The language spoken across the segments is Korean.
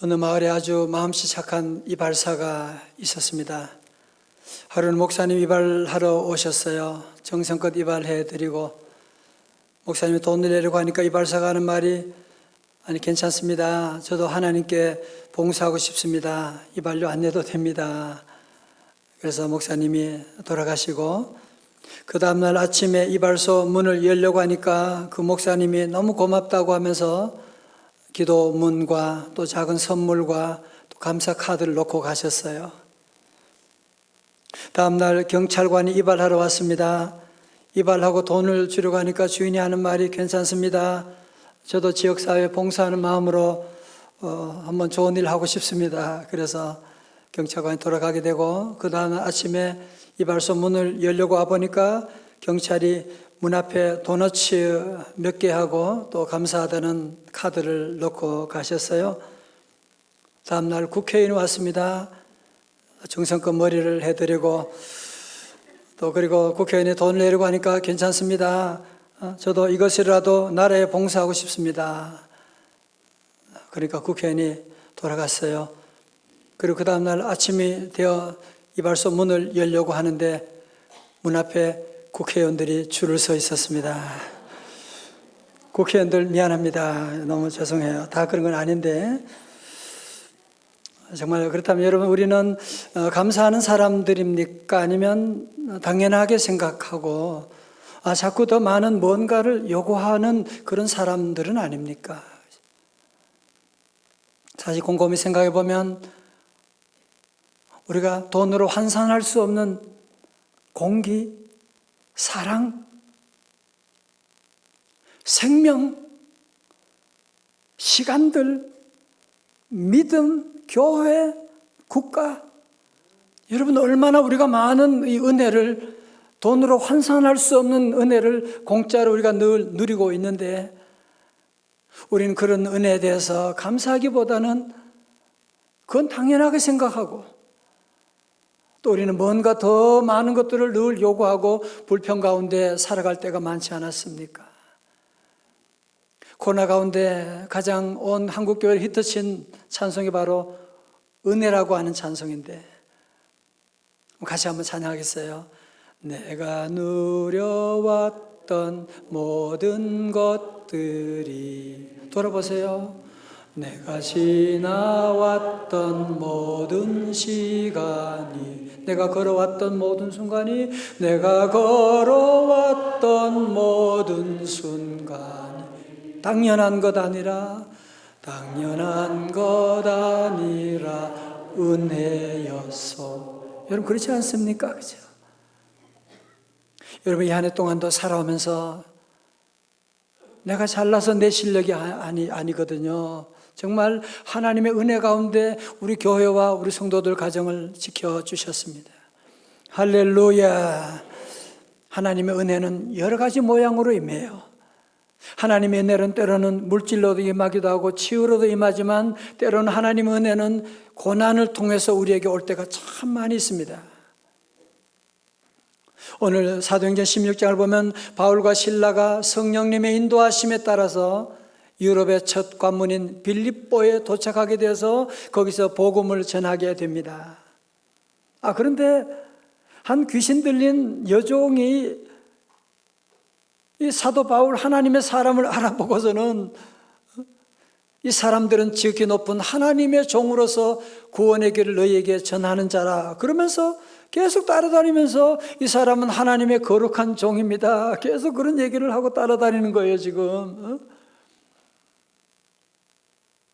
어느 마을에 아주 마음씨 착한 이발사가 있었습니다. 하루는 목사님 이발하러 오셨어요. 정성껏 이발해드리고 목사님이 돈을 내려고 하니까 이발사가 하는 말이 아니 괜찮습니다. 저도 하나님께 봉사하고 싶습니다. 이발료 안 내도 됩니다. 그래서 목사님이 돌아가시고 그 다음날 아침에 이발소 문을 열려고 하니까 그 목사님이 너무 고맙다고 하면서 기도문과 또 작은 선물과 또 감사 카드를 놓고 가셨어요. 다음날 경찰관이 이발하러 왔습니다. 이발하고 돈을 주려고 하니까 주인이 하는 말이 괜찮습니다. 저도 지역사회에 봉사하는 마음으로 한번 좋은 일 하고 싶습니다. 그래서 경찰관이 돌아가게 되고 그 다음 아침에 이발소 문을 열려고 와보니까 경찰이 문 앞에 도너츠 몇 개 하고 또 감사하다는 카드를 놓고 가셨어요. 다음날 국회의원이 왔습니다. 정성껏 머리를 해드리고 또 그리고 국회의원이 돈을 내려고 하니까 괜찮습니다. 저도 이것이라도 나라에 봉사하고 싶습니다. 그러니까 국회의원이 돌아갔어요. 그리고 그 다음날 아침이 되어 이발소 문을 열려고 하는데 문 앞에 국회의원들이 줄을 서 있었습니다. 국회의원들 미안합니다. 너무 죄송해요. 다 그런 건 아닌데 정말 그렇다면 여러분 우리는 감사하는 사람들입니까? 아니면 당연하게 생각하고 자꾸 더 많은 뭔가를 요구하는 그런 사람들은 아닙니까? 사실 곰곰이 생각해 보면 우리가 돈으로 환산할 수 없는 공기, 사랑, 생명, 시간들, 믿음, 교회, 국가, 여러분 얼마나 우리가 많은 이 은혜를 돈으로 환산할 수 없는 은혜를 공짜로 우리가 늘 누리고 있는데 우리는 그런 은혜에 대해서 감사하기보다는 그건 당연하게 생각하고 또 우리는 뭔가 더 많은 것들을 늘 요구하고 불평 가운데 살아갈 때가 많지 않았습니까? 코로나 가운데 가장 온 한국교회를 히트친 찬송이 바로 은혜라고 하는 찬송인데 같이 한번 찬양하겠어요. 내가 누려왔던 모든 것들이 돌아보세요. 내가 지나왔던 모든 시간이 내가 걸어왔던 모든 순간이 내가 걸어왔던 모든 순간이 당연한 것 아니라 은혜였소. 여러분 그렇지 않습니까? 그죠? 여러분 이 한 해 동안도 살아오면서 내가 잘나서 내 실력이 아니거든요. 정말 하나님의 은혜 가운데 우리 교회와 우리 성도들 가정을 지켜주셨습니다. 할렐루야. 하나님의 은혜는 여러 가지 모양으로 임해요. 하나님의 은혜는 때로는 물질로도 임하기도 하고 치유로도 임하지만 때로는 하나님의 은혜는 고난을 통해서 우리에게 올 때가 참 많이 있습니다. 오늘 사도행전 16장을 보면 바울과 실라가 성령님의 인도하심에 따라서 유럽의 첫 관문인 빌립보에 도착하게 되어서 거기서 복음을 전하게 됩니다. 그런데 한 귀신 들린 여종이 이 사도 바울 하나님의 사람을 알아보고서는 이 사람들은 지극히 높은 하나님의 종으로서 구원의 길을 너희에게 전하는 자라 그러면서 계속 따라다니면서 이 사람은 하나님의 거룩한 종입니다. 계속 그런 얘기를 하고 따라다니는 거예요 지금.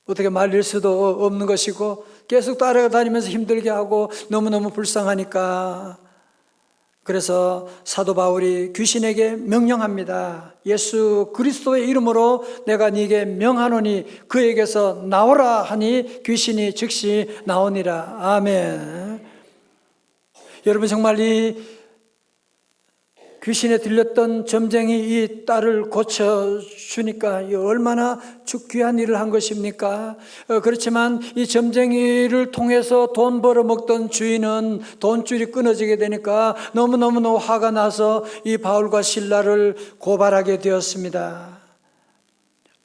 어떻게 말릴 수도 없는 것이고 계속 따라다니면서 힘들게 하고 너무너무 불쌍하니까 그래서 사도 바울이 귀신에게 명령합니다. 예수 그리스도의 이름으로 내가 네게 명하노니 그에게서 나오라 하니 귀신이 즉시 나오니라. 아멘. 여러분 정말 이 귀신에 들렸던 점쟁이 이 딸을 고쳐주니까 얼마나 귀한 일을 한 것입니까? 그렇지만 이 점쟁이를 통해서 돈 벌어먹던 주인은 돈줄이 끊어지게 되니까 너무너무 화가 나서 이 바울과 실라를 고발하게 되었습니다.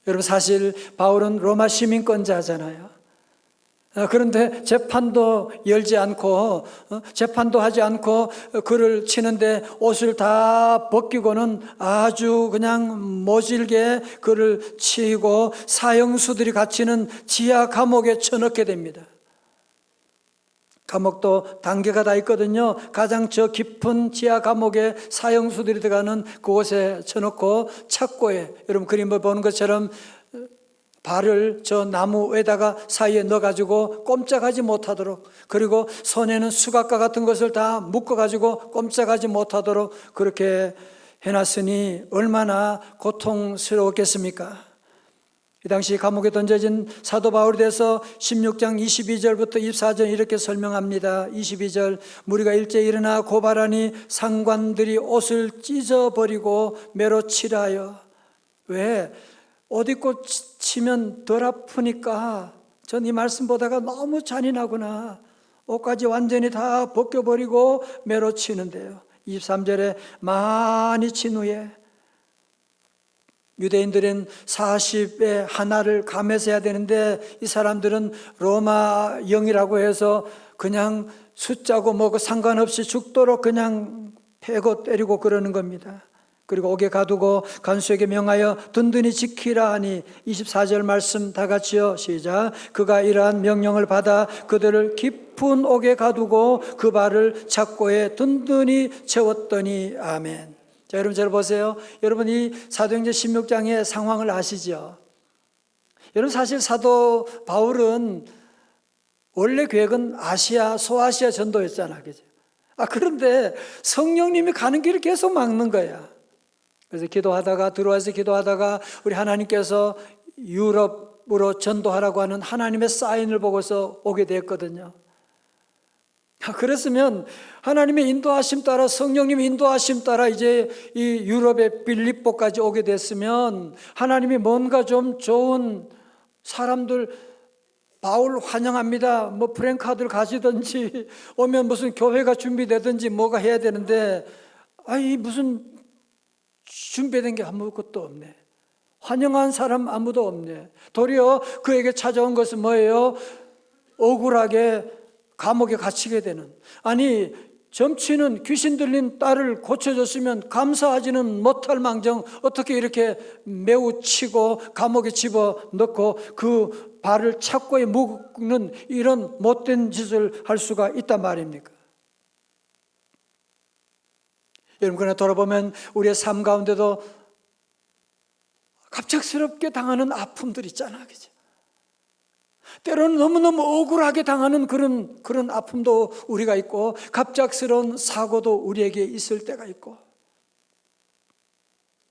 여러분 사실 바울은 로마 시민권자잖아요. 그런데 재판도 열지 않고 재판도 하지 않고 그를 치는데 옷을 다 벗기고는 아주 그냥 모질게 그를 치고 사형수들이 갇히는 지하 감옥에 쳐넣게 됩니다. 감옥도 단계가 다 있거든요. 가장 저 깊은 지하 감옥에 사형수들이 들어가는 그곳에 쳐넣고 착고에, 여러분 그림을 보는 것처럼 발을 저 나무에다가 사이에 넣어가지고 꼼짝하지 못하도록, 그리고 손에는 수갑과 같은 것을 다 묶어가지고 꼼짝하지 못하도록 그렇게 해놨으니 얼마나 고통스러웠겠습니까? 이 당시 감옥에 던져진 사도 바울에 대해서 16장 22절부터 24절 이렇게 설명합니다. 22절, 무리가 일제히 일어나 고발하니 상관들이 옷을 찢어버리고 매로 치라하여. 왜? 옷 입고 치면 덜 아프니까. 전 이 말씀 보다가 너무 잔인하구나. 옷까지 완전히 다 벗겨버리고 매로 치는데요. 23절에 많이 친 후에, 유대인들은 40에 하나를 감해서 해야 되는데 이 사람들은 로마 영이라고 해서 그냥 숫자고 뭐고 상관없이 죽도록 그냥 패고 때리고 그러는 겁니다. 그리고 옥에 가두고 간수에게 명하여 든든히 지키라 하니 24절 말씀 다 같이요. 시작. 그가 이러한 명령을 받아 그들을 깊은 옥에 가두고 그 발을 착고에 든든히 채웠더니. 아멘. 자, 여러분 잘 보세요. 여러분 이 사도행전 16장의 상황을 아시죠? 여러분 사실 사도 바울은 원래 계획은 아시아, 소아시아 전도였잖아. 그죠? 그런데 성령님이 가는 길을 계속 막는 거야. 그래서 들어와서 기도하다가 우리 하나님께서 유럽으로 전도하라고 하는 하나님의 사인을 보고서 오게 됐거든요. 그랬으면 하나님의 인도하심 따라, 성령님의 인도하심 따라 이제 이 유럽의 빌립보까지 오게 됐으면 하나님이 뭔가 좀 좋은 사람들, 바울 환영합니다, 뭐 프랭카드를 가지든지 오면 무슨 교회가 준비되든지 뭐가 해야 되는데 무슨 준비된 게 아무것도 없네. 환영한 사람 아무도 없네. 도리어 그에게 찾아온 것은 뭐예요? 억울하게 감옥에 갇히게 되는. 아니, 점치는 귀신 들린 딸을 고쳐줬으면 감사하지는 못할 망정 어떻게 이렇게 매우 치고 감옥에 집어넣고 그 발을 착고에 묶는 이런 못된 짓을 할 수가 있단 말입니까? 여러분, 그러나 돌아보면 우리의 삶 가운데도 갑작스럽게 당하는 아픔들 있잖아, 그죠? 때로는 너무너무 억울하게 당하는 그런 아픔도 우리가 있고, 갑작스러운 사고도 우리에게 있을 때가 있고.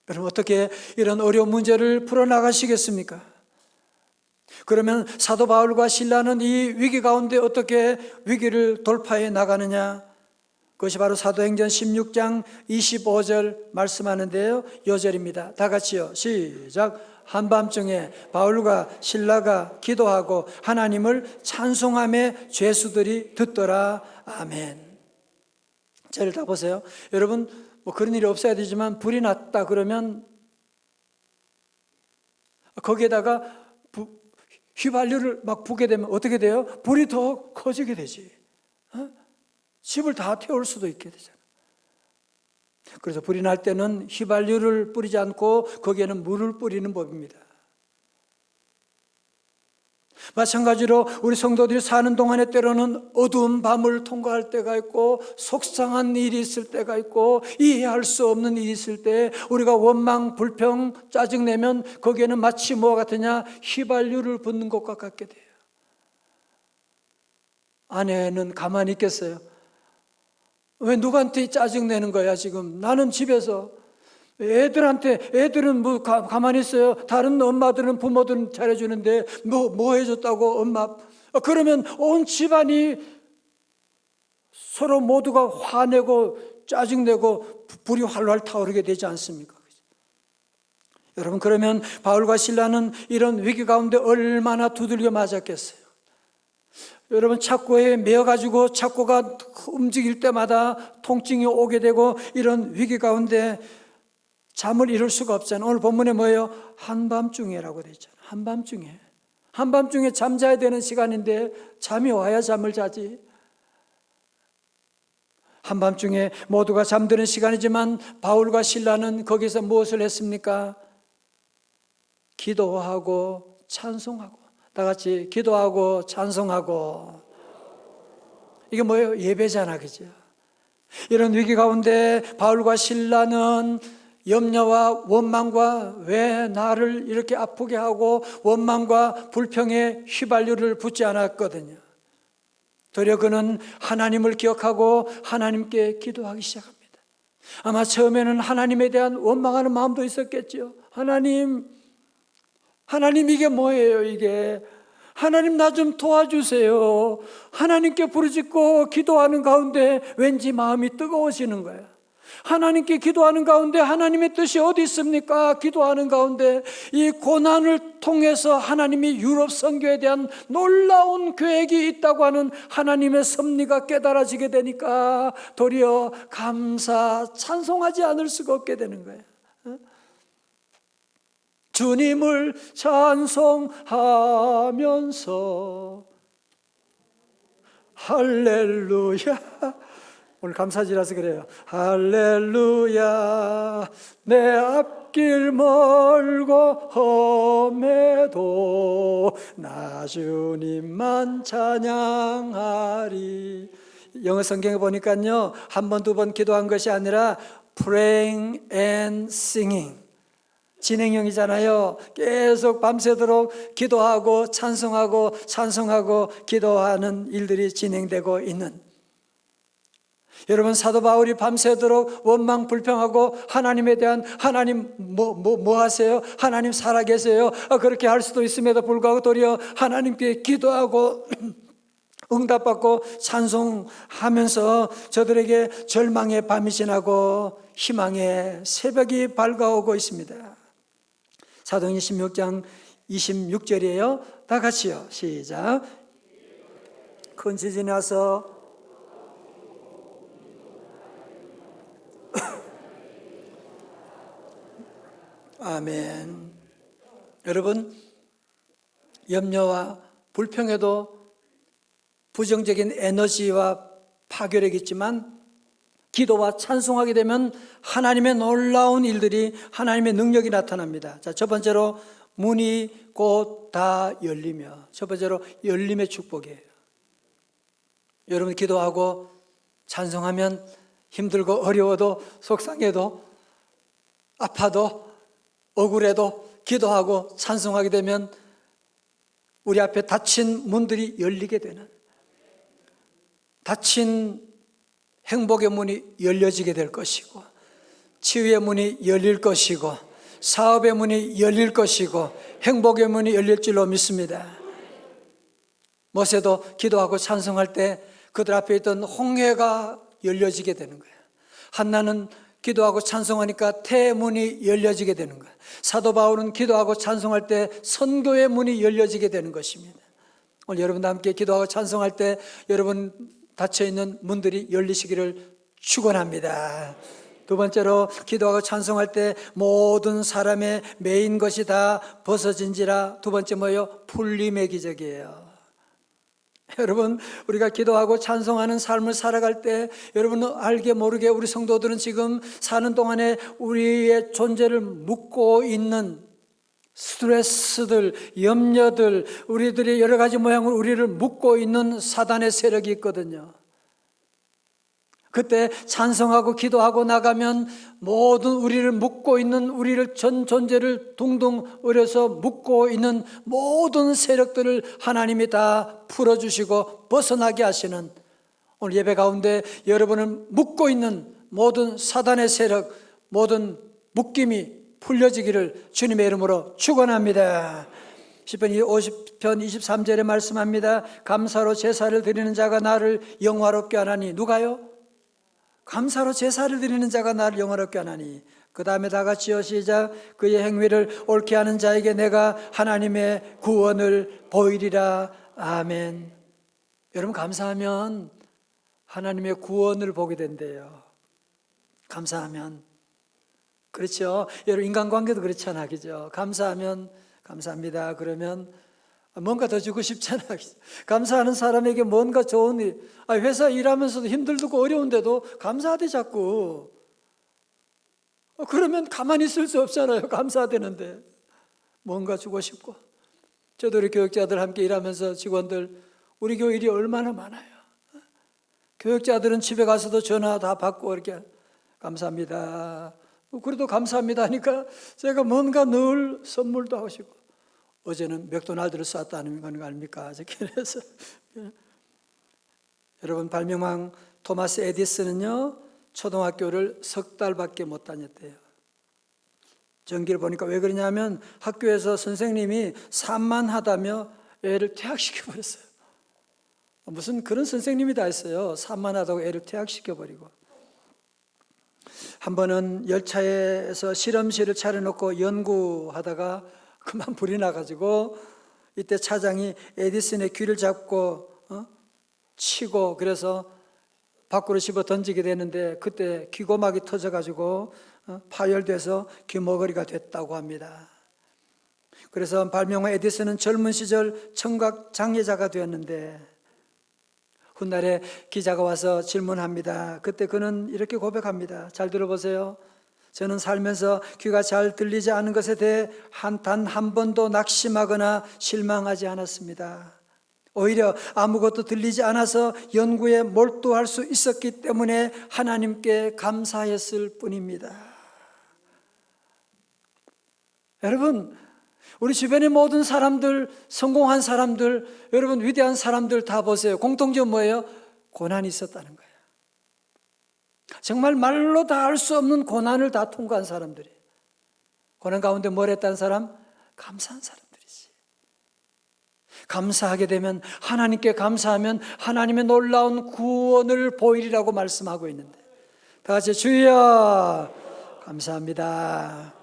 여러분, 어떻게 이런 어려운 문제를 풀어나가시겠습니까? 그러면 사도 바울과 실라는 이 위기 가운데 어떻게 위기를 돌파해 나가느냐? 그것이 바로 사도행전 16장 25절 말씀하는데요. 요절입니다. 다 같이요. 시작. 한밤중에 바울과 실라가 기도하고 하나님을 찬송하며 죄수들이 듣더라. 아멘. 저를 다 보세요. 여러분, 뭐 그런 일이 없어야 되지만 불이 났다 그러면 거기에다가 휘발유를 막 붓게 되면 어떻게 돼요? 불이 더 커지게 되지. 집을 다 태울 수도 있게 되잖아. 그래서 불이 날 때는 휘발유를 뿌리지 않고 거기에는 물을 뿌리는 법입니다. 마찬가지로 우리 성도들이 사는 동안에 때로는 어두운 밤을 통과할 때가 있고, 속상한 일이 있을 때가 있고, 이해할 수 없는 일이 있을 때 우리가 원망, 불평, 짜증내면 거기에는 마치 뭐가 같으냐? 휘발유를 붓는 것과 같게 돼요. 아내는 가만히 있겠어요? 왜 누구한테 짜증내는 거야 지금? 나는 집에서 애들은 뭐 가만히 있어요. 다른 엄마들은, 부모들은 잘해주는데 뭐 해줬다고 엄마. 그러면 온 집안이 서로 모두가 화내고 짜증내고 불이 활활 타오르게 되지 않습니까? 여러분, 그러면 바울과 실라는 이런 위기 가운데 얼마나 두들겨 맞았겠어요? 여러분, 착고에 매어가지고 착고가 움직일 때마다 통증이 오게 되고, 이런 위기 가운데 잠을 이룰 수가 없잖아요. 오늘 본문에 뭐예요? 한밤중에라고 되어 있잖아요. 한밤중에. 한밤중에 잠자야 되는 시간인데 잠이 와야 잠을 자지. 한밤중에 모두가 잠드는 시간이지만 바울과 실라는 거기서 무엇을 했습니까? 기도하고 찬송하고. 다 같이 기도하고 찬송하고. 이게 뭐예요? 예배잖아, 그죠? 이런 위기 가운데 바울과 실라는 염려와 원망과 왜 나를 이렇게 아프게 하고 원망과 불평에 휘발유를 붓지 않았거든요. 도리어 그는 하나님을 기억하고 하나님께 기도하기 시작합니다. 아마 처음에는 하나님에 대한 원망하는 마음도 있었겠죠. 하나님 이게 뭐예요, 이게? 하나님 나 좀 도와주세요. 하나님께 부르짖고 기도하는 가운데 왠지 마음이 뜨거워지는 거예요. 하나님께 기도하는 가운데 하나님의 뜻이 어디 있습니까? 기도하는 가운데 이 고난을 통해서 하나님이 유럽 선교에 대한 놀라운 계획이 있다고 하는 하나님의 섭리가 깨달아지게 되니까 도리어 감사, 찬송하지 않을 수가 없게 되는 거예요. 주님을 찬송하면서 할렐루야. 오늘 감사지라서 그래요. 할렐루야. 내 앞길 멀고 험해도 나 주님만 찬양하리. 영어 성경에 보니까요, 한 번, 두 번 기도한 것이 아니라 praying and singing. 진행형이잖아요. 계속 밤새도록 기도하고 찬송하고 기도하는 일들이 진행되고 있는. 여러분, 사도 바울이 밤새도록 원망 불평하고 하나님에 대한 하나님 뭐 하세요? 하나님 살아계세요? 그렇게 할 수도 있음에도 불구하고 도리어 하나님께 기도하고 응답받고 찬송하면서 저들에게 절망의 밤이 지나고 희망의 새벽이 밝아오고 있습니다. 사도행전 16장 26절이에요. 다 같이요. 시작. 큰 지진이 와서 아멘. 여러분, 염려와 불평에도 부정적인 에너지와 파괴력이 있지만 기도와 찬송하게 되면 하나님의 놀라운 일들이, 하나님의 능력이 나타납니다. 자, 첫 번째로 문이 곧 다 열리며, 첫 번째로 열림의 축복이에요. 여러분, 기도하고 찬송하면 힘들고 어려워도 속상해도 아파도 억울해도 기도하고 찬송하게 되면 우리 앞에 닫힌 문들이 열리게 되는, 닫힌 행복의 문이 열려지게 될 것이고, 치유의 문이 열릴 것이고, 사업의 문이 열릴 것이고, 행복의 문이 열릴 줄로 믿습니다. 모세도 기도하고 찬송할 때 그들 앞에 있던 홍해가 열려지게 되는 거예요. 한나는 기도하고 찬송하니까 태문이 열려지게 되는 거예요. 사도 바울은 기도하고 찬송할 때 선교의 문이 열려지게 되는 것입니다. 오늘 여러분과 함께 기도하고 찬송할 때 여러분 닫혀있는 문들이 열리시기를 축원합니다. 두 번째로 기도하고 찬송할 때 모든 사람의 매인 것이 다 벗어진지라. 두 번째 뭐예요? 풀림의 기적이에요. 여러분, 우리가 기도하고 찬송하는 삶을 살아갈 때 여러분 알게 모르게 우리 성도들은 지금 사는 동안에 우리의 존재를 묶고 있는 스트레스들, 염려들, 우리들이 여러 가지 모양으로 우리를 묶고 있는 사단의 세력이 있거든요. 그때 찬송하고 기도하고 나가면 모든 우리를 묶고 있는, 우리를 전 존재를 둥둥 어려서 묶고 있는 모든 세력들을 하나님이 다 풀어주시고 벗어나게 하시는, 오늘 예배 가운데 여러분을 묶고 있는 모든 사단의 세력, 모든 묶임이 풀려지기를 주님의 이름으로 축원합니다. 시편 50편 23절에 말씀합니다. 감사로 제사를 드리는 자가 나를 영화롭게 하나니. 누가요? 감사로 제사를 드리는 자가 나를 영화롭게 하나니. 그 다음에 다 같이요. 시작. 그의 행위를 옳게 하는 자에게 내가 하나님의 구원을 보이리라. 아멘. 여러분, 감사하면 하나님의 구원을 보게 된대요. 감사하면. 그렇죠. 여러분, 인간관계도 그렇잖아, 그죠? 감사하면 감사합니다. 그러면 뭔가 더 주고 싶잖아. 감사하는 사람에게 뭔가 좋은 일. 회사 일하면서도 힘들고 어려운데도 감사하대 자꾸. 그러면 가만히 있을 수 없잖아요. 감사되는데. 뭔가 주고 싶고. 저도 우리 교육자들 함께 일하면서 직원들, 우리 교회 일이 얼마나 많아요. 교육자들은 집에 가서도 전화 다 받고 이렇게 감사합니다. 그래도 감사합니다 하니까 제가 뭔가 늘 선물도 하고 싶고. 어제는 맥도날드를 쐈다는 건 아닙니까? 그래서 여러분, 발명왕 토마스 에디슨은요, 초등학교를 석 달밖에 못 다녔대요. 전기를 보니까 왜 그러냐면 학교에서 선생님이 산만하다며 애를 퇴학시켜버렸어요. 무슨 그런 선생님이 다 있어요. 산만하다고 애를 퇴학시켜버리고. 한 번은 열차에서 실험실을 차려놓고 연구하다가 그만 불이 나가지고 이때 차장이 에디슨의 귀를 잡고 치고 그래서 밖으로 집어 던지게 되는데 그때 귀고막이 터져가지고 파열돼서 귀머거리가 됐다고 합니다. 그래서 발명왕 에디슨은 젊은 시절 청각 장애자가 되었는데 훗날에 기자가 와서 질문합니다. 그때 그는 이렇게 고백합니다. 잘 들어보세요. 저는 살면서 귀가 잘 들리지 않은 것에 대해 단 한 번도 낙심하거나 실망하지 않았습니다. 오히려 아무것도 들리지 않아서 연구에 몰두할 수 있었기 때문에 하나님께 감사했을 뿐입니다. 여러분, 우리 주변의 모든 사람들, 성공한 사람들, 여러분 위대한 사람들 다 보세요. 공통점 뭐예요? 고난이 있었다는 거예요. 정말 말로 다 알 수 없는 고난을 다 통과한 사람들이에요. 고난 가운데 뭘 했다는 사람? 감사한 사람들이지. 감사하게 되면, 하나님께 감사하면 하나님의 놀라운 구원을 보이리라고 말씀하고 있는데, 다 같이 주여 감사합니다.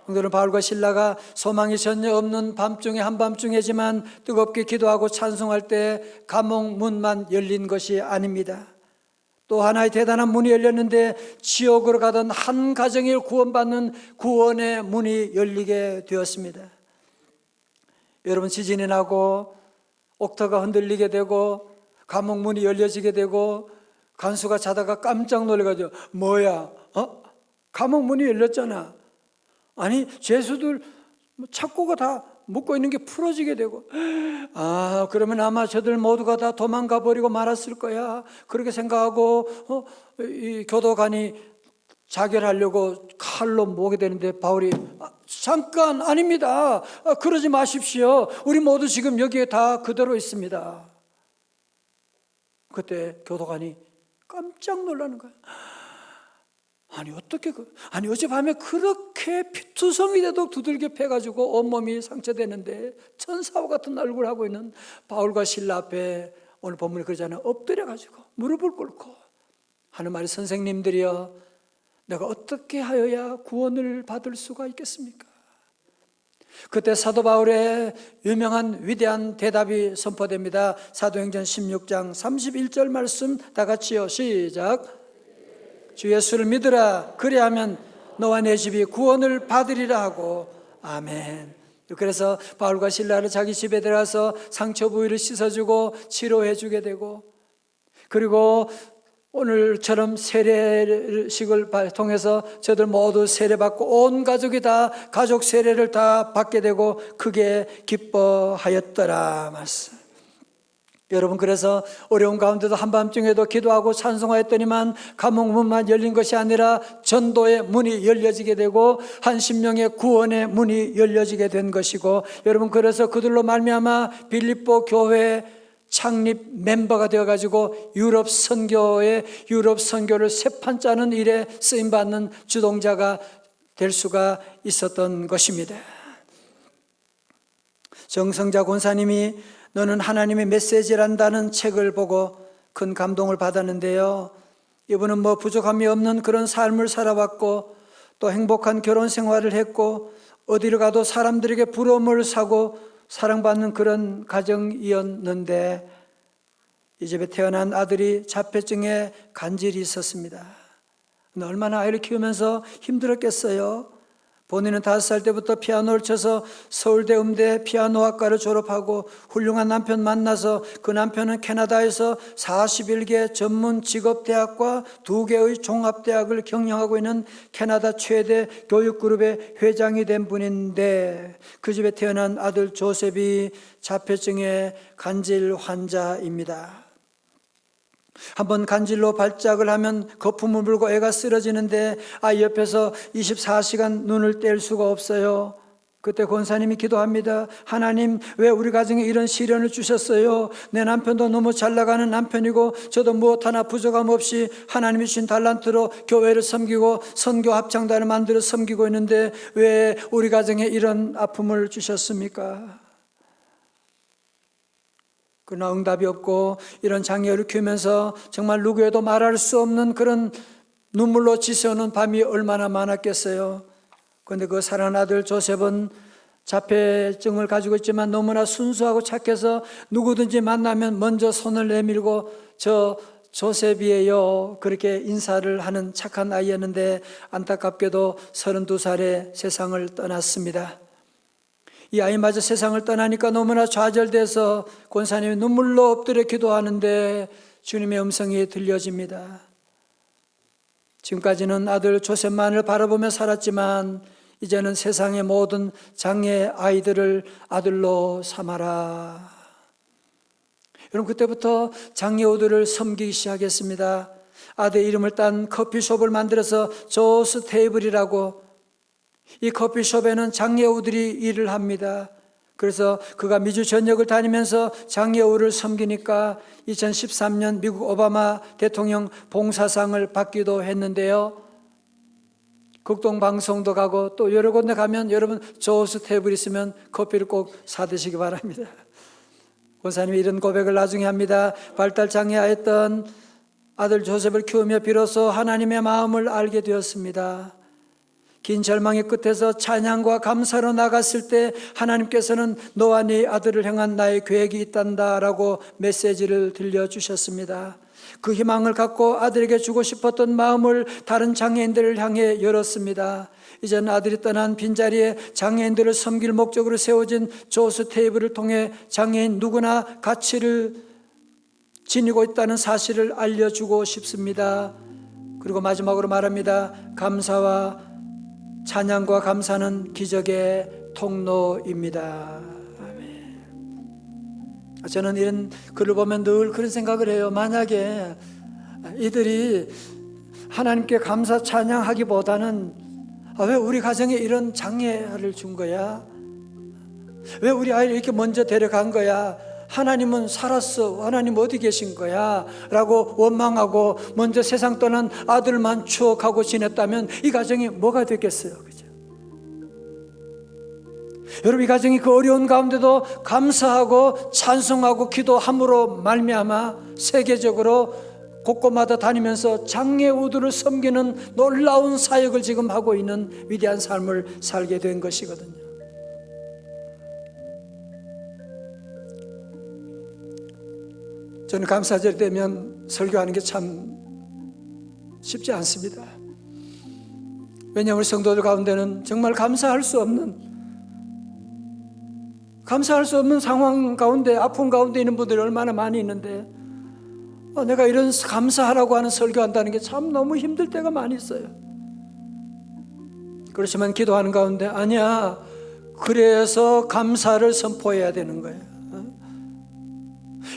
오늘은 바울과 실라가 소망이 전혀 없는 밤중에 한밤중이지만 뜨겁게 기도하고 찬송할 때 감옥 문만 열린 것이 아닙니다. 또 하나의 대단한 문이 열렸는데 지옥으로 가던 한 가정이 구원받는 구원의 문이 열리게 되었습니다. 여러분, 지진이 나고 옥터가 흔들리게 되고 감옥 문이 열려지게 되고 간수가 자다가 깜짝 놀라가지고 뭐야? 감옥 문이 열렸잖아. 아니, 죄수들 착고가 다 묶고 있는 게 풀어지게 되고, 그러면 아마 저들 모두가 다 도망가 버리고 말았을 거야. 그렇게 생각하고 이 교도관이 자결하려고 칼로 모으게 되는데 바울이 잠깐, 아닙니다. 그러지 마십시오. 우리 모두 지금 여기에 다 그대로 있습니다. 그때 교도관이 깜짝 놀라는 거야. 아니 어떻게 아니 어젯밤에 그렇게 피투성이 되도록 두들겨 패가지고 온몸이 상처되는데 천사와 같은 얼굴을 하고 있는 바울과 실라 앞에 오늘 본문에 그러잖아요. 엎드려가지고 무릎을 꿇고 하는 말이, 선생님들이여, 내가 어떻게 하여야 구원을 받을 수가 있겠습니까? 그때 사도 바울의 유명한 위대한 대답이 선포됩니다. 사도행전 16장 31절 말씀 다 같이요. 시작. 주 예수를 믿으라. 그리하면 너와 내 집이 구원을 받으리라 하고. 아멘. 그래서 바울과 실라를 자기 집에 들어가서 상처 부위를 씻어주고 치료해주게 되고, 그리고 오늘처럼 세례식을 통해서 저들 모두 세례받고 온 가족이 다 가족 세례를 다 받게 되고 크게 기뻐하였더라 말씀. 여러분, 그래서 어려운 가운데도 한밤중에도 기도하고 찬송하였더니만 감옥 문만 열린 것이 아니라 전도의 문이 열려지게 되고 한신명의 구원의 문이 열려지게 된 것이고, 여러분, 그래서 그들로 말미암아 빌립보 교회 창립 멤버가 되어가지고 유럽 선교를 세판 짜는 일에 쓰임받는 주동자가 될 수가 있었던 것입니다. 정성자 권사님이 너는 하나님의 메시지란다는 책을 보고 큰 감동을 받았는데요, 이분은 부족함이 없는 그런 삶을 살아왔고 또 행복한 결혼 생활을 했고 어디를 가도 사람들에게 부러움을 사고 사랑받는 그런 가정이었는데 이 집에 태어난 아들이 본인은 5살 때부터 피아노를 쳐서 서울대 음대 피아노학과를 졸업하고 훌륭한 남편 만나서 그 남편은 캐나다에서 41개 전문 직업대학과 2개의 종합대학을 경영하고 있는 캐나다 최대 교육그룹의 회장이 된 분인데, 그 집에 태어난 아들 조셉이 자폐증의 간질 환자입니다. 한번 간질로 발작을 하면 거품을 물고 애가 쓰러지는데 아이 옆에서 24시간 눈을 뗄 수가 없어요. 그때 권사님이 기도합니다. 하나님, 왜 우리 가정에 이런 시련을 주셨어요? 내 남편도 너무 잘 나가는 남편이고 저도 무엇 하나 부족함 없이 하나님이 주신 달란트로 교회를 섬기고 선교 합창단을 만들어 섬기고 있는데 왜 우리 가정에 이런 아픔을 주셨습니까? 그러나 응답이 없고 이런 장애를 키우면서 정말 누구에도 말할 수 없는 그런 눈물로 지새우는 밤이 얼마나 많았겠어요. 그런데 그 사랑하는 아들 조셉은 자폐증을 가지고 있지만 너무나 순수하고 착해서 누구든지 만나면 먼저 손을 내밀고 저 조셉이에요, 그렇게 인사를 하는 착한 아이였는데 안타깝게도 32살에 세상을 떠났습니다. 이 아이마저 세상을 떠나니까 너무나 좌절돼서 권사님이 눈물로 엎드려 기도하는데 주님의 음성이 들려집니다. 지금까지는 아들 조셉만을 바라보며 살았지만 이제는 세상의 모든 장애 아이들을 아들로 삼아라. 여러분, 그때부터 장애우들을 섬기기 시작했습니다. 아들 이름을 딴 커피숍을 만들어서 조스 테이블이라고, 이 커피숍에는 장애우들이 일을 합니다. 그래서 그가 미주 전역을 다니면서 장애우를 섬기니까 2013년 미국 오바마 대통령 봉사상을 받기도 했는데요. 극동방송도 가고 또 여러 군데 가면 여러분 조스 테이블 있으면 커피를 꼭 사드시기 바랍니다. 권사님이 이런 고백을 나중에 합니다. 발달장애였던 아들 조셉을 키우며 비로소 하나님의 마음을 알게 되었습니다. 긴 절망의 끝에서 찬양과 감사로 나갔을 때 하나님께서는 너와 네 아들을 향한 나의 계획이 있단다라고 메시지를 들려주셨습니다. 그 희망을 갖고 아들에게 주고 싶었던 마음을 다른 장애인들을 향해 열었습니다. 이제는 아들이 떠난 빈자리에 장애인들을 섬길 목적으로 세워진 조스 테이블을 통해 장애인 누구나 가치를 지니고 있다는 사실을 알려주고 싶습니다. 그리고 마지막으로 말합니다. 감사와 찬양과 감사는 기적의 통로입니다. 아멘. 저는 이런 글을 보면 늘 그런 생각을 해요. 만약에 이들이 하나님께 감사 찬양하기보다는 왜 우리 가정에 이런 장애를 준 거야? 왜 우리 아이를 이렇게 먼저 데려간 거야? 하나님은 살았어, 하나님 어디 계신 거야? 라고 원망하고 먼저 세상 떠난 아들만 추억하고 지냈다면 이 가정이 뭐가 됐겠어요? 그죠? 여러분, 이 가정이 그 어려운 가운데도 감사하고 찬송하고 기도함으로 말미암아 세계적으로 곳곳마다 다니면서 장애우들을 섬기는 놀라운 사역을 지금 하고 있는 위대한 삶을 살게 된 것이거든요. 저는 감사절 되면 설교하는 게 참 쉽지 않습니다. 왜냐하면 우리 성도들 가운데는 정말 감사할 수 없는 상황 가운데, 아픔 가운데 있는 분들이 얼마나 많이 있는데 내가 이런 감사하라고 하는 설교한다는 게 참 너무 힘들 때가 많이 있어요. 그렇지만 기도하는 가운데 아니야, 그래서 감사를 선포해야 되는 거예요.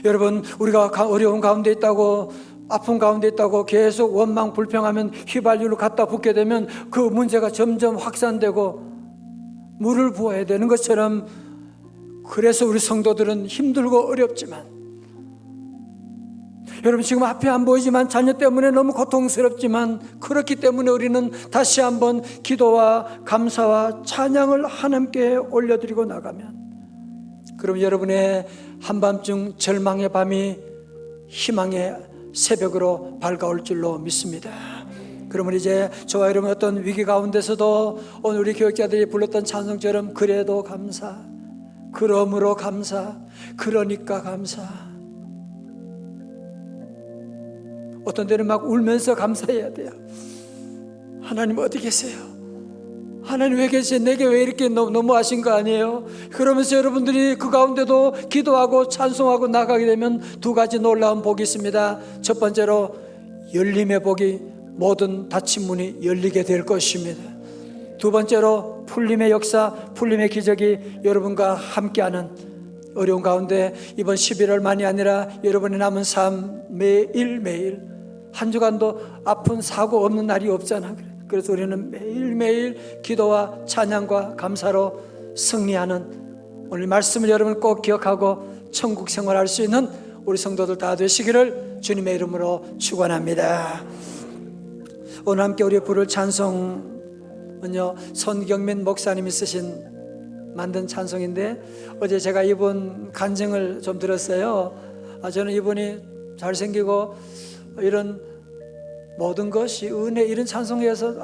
여러분, 우리가 어려운 가운데 있다고, 아픔 가운데 있다고 계속 원망 불평하면 휘발유를 갖다 붓게 되면 그 문제가 점점 확산되고 물을 부어야 되는 것처럼, 그래서 우리 성도들은 힘들고 어렵지만, 여러분 지금 앞에 안 보이지만 자녀 때문에 너무 고통스럽지만, 그렇기 때문에 우리는 다시 한번 기도와 감사와 찬양을 하나님께 올려드리고 나가면, 그럼 여러분의 한밤중 절망의 밤이 희망의 새벽으로 밝아올 줄로 믿습니다. 그러면 이제 저와 여러분 어떤 위기 가운데서도 오늘 우리 교육자들이 불렀던 찬송처럼 그래도 감사, 그러므로 감사, 그러니까 감사. 어떤 때는 막 울면서 감사해야 돼요. 하나님 어디 계세요? 하나님 왜 계세요? 내게 왜 이렇게 너무하신 거 아니에요? 그러면서 여러분들이 그 가운데도 기도하고 찬송하고 나가게 되면 두 가지 놀라운 복이 있습니다. 첫 번째로 열림의 복이, 모든 닫힌 문이 열리게 될 것입니다. 두 번째로 풀림의 역사, 풀림의 기적이 여러분과 함께하는, 어려운 가운데 이번 11월만이 아니라 여러분의 남은 삶 매일매일, 한 주간도 아픈 사고 없는 날이 없잖아. 그래서 우리는 매일매일 기도와 찬양과 감사로 승리하는, 오늘 말씀을 여러분 꼭 기억하고 천국 생활할 수 있는 우리 성도들 다 되시기를 주님의 이름으로 축원합니다. 오늘 함께 우리 부를 찬송은요, 손경민 목사님이 만든 찬송인데, 어제 제가 이분 간증을 좀 들었어요. 저는 이분이 잘생기고 이런 모든 것이 은혜, 이런 찬송이어서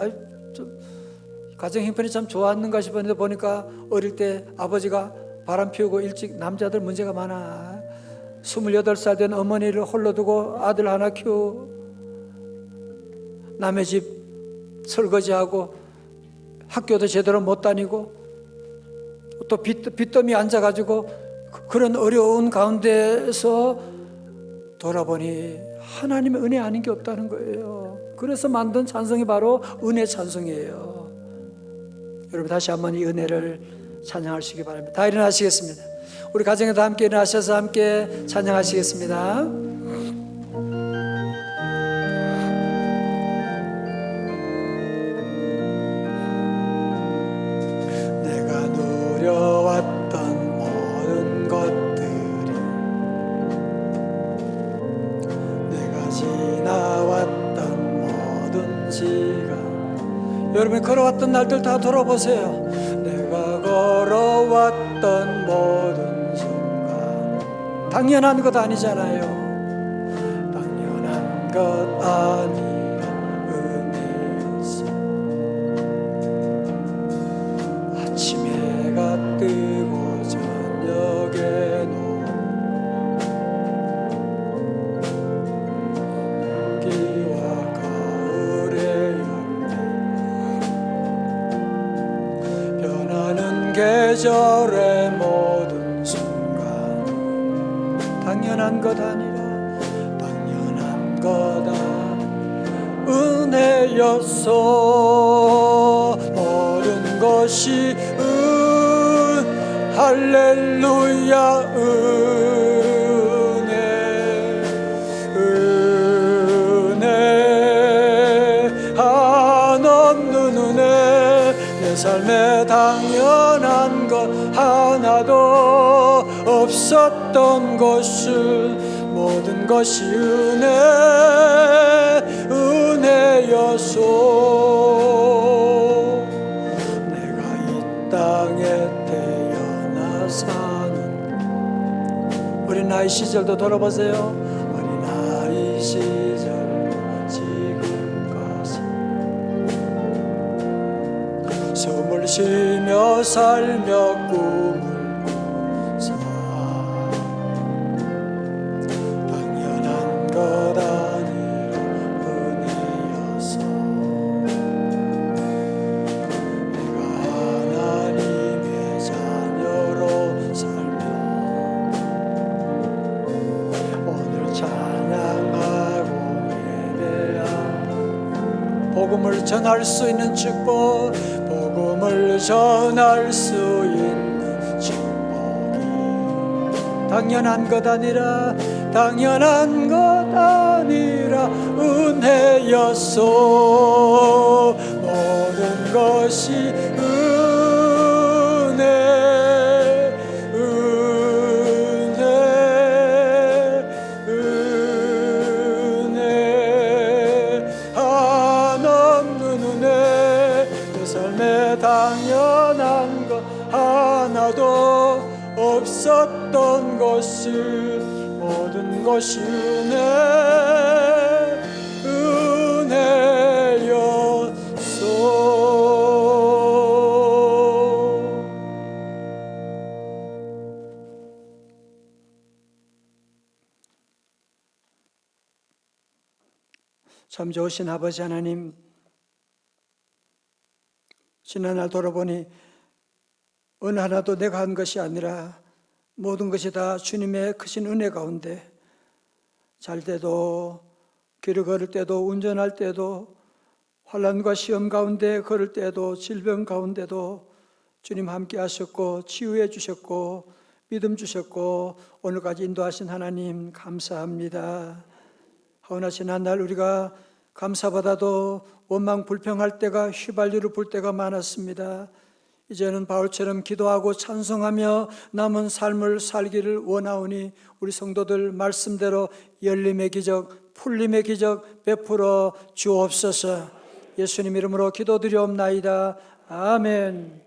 가정 형편이 참 좋았는가 싶었는데, 보니까 어릴 때 아버지가 바람 피우고 일찍, 남자들 문제가 많아. 28살 된 어머니를 홀로 두고 아들 하나 키우고 남의 집 설거지하고 학교도 제대로 못 다니고 또 빚더미 앉아가지고 그런 어려운 가운데서 돌아보니 하나님의 은혜 아닌 게 없다는 거예요. 그래서 만든 찬송이 바로 은혜 찬송이에요. 여러분 다시 한번 이 은혜를 찬양하시기 바랍니다. 다 일어나시겠습니다. 우리 가정에도 함께 일어나셔서 함께 찬양하시겠습니다. 내가 누려왔던 모든 것들이, 내가 지나왔던 모든 시간, 여러분이 걸어왔던 날들 다 돌아보세요. 내가 걸어왔던 모든 순간, 당연한 것 아니잖아요. 당연한 것 아니라 은혜였어. 아침 해가 뜨고 저녁에는 기와 가을의 열매, 변하는 계절의 모든 순간, 당연한 것 아니라 당연한 거다. 은혜였어. 모든 것이 할렐루야 은혜, 은혜 한없는 은혜. 내 삶에 당연한 것 하나도 없었던 것을, 모든 것이 은혜, 은혜였소. 내가 이 땅에 태어나 사는 어린 나이 시절도 돌아보세요. 어린 나이 시절 지금까지 숨을 쉬며 살며 꿈을 꿔서 당연한 것 아니라 은혜였어. 내가 하나님의 자녀로 살며 오늘 찬양하고 예배하고 복음을 전할 수 있는 축복, 복음을 전할 수 있는 축복이 당연한 것 아니라, 당연한 것 아니라 은혜였소. 모든 것이 은혜, 은혜, 은혜 한없는 은혜. 내 삶에 당연한 것 하나도 없었던 것을, 모든 것이 은혜, 은혜였소. 참 좋으신 아버지 하나님, 지난날 돌아보니 어느 하나도 내가 한 것이 아니라 모든 것이 다 주님의 크신 은혜 가운데, 잘 때도 길을 걸을 때도 운전할 때도 환난과 시험 가운데 걸을 때도 질병 가운데도 주님 함께 하셨고 치유해 주셨고 믿음 주셨고 오늘까지 인도하신 하나님 감사합니다. 하오나 지난날 우리가 감사받아도 원망 불평할 때가 휘발유를 불 때가 많았습니다. 이제는 바울처럼 기도하고 찬송하며 남은 삶을 살기를 원하오니 우리 성도들 말씀대로 열림의 기적, 풀림의 기적 베풀어 주옵소서. 예수님 이름으로 기도드리옵나이다. 아멘.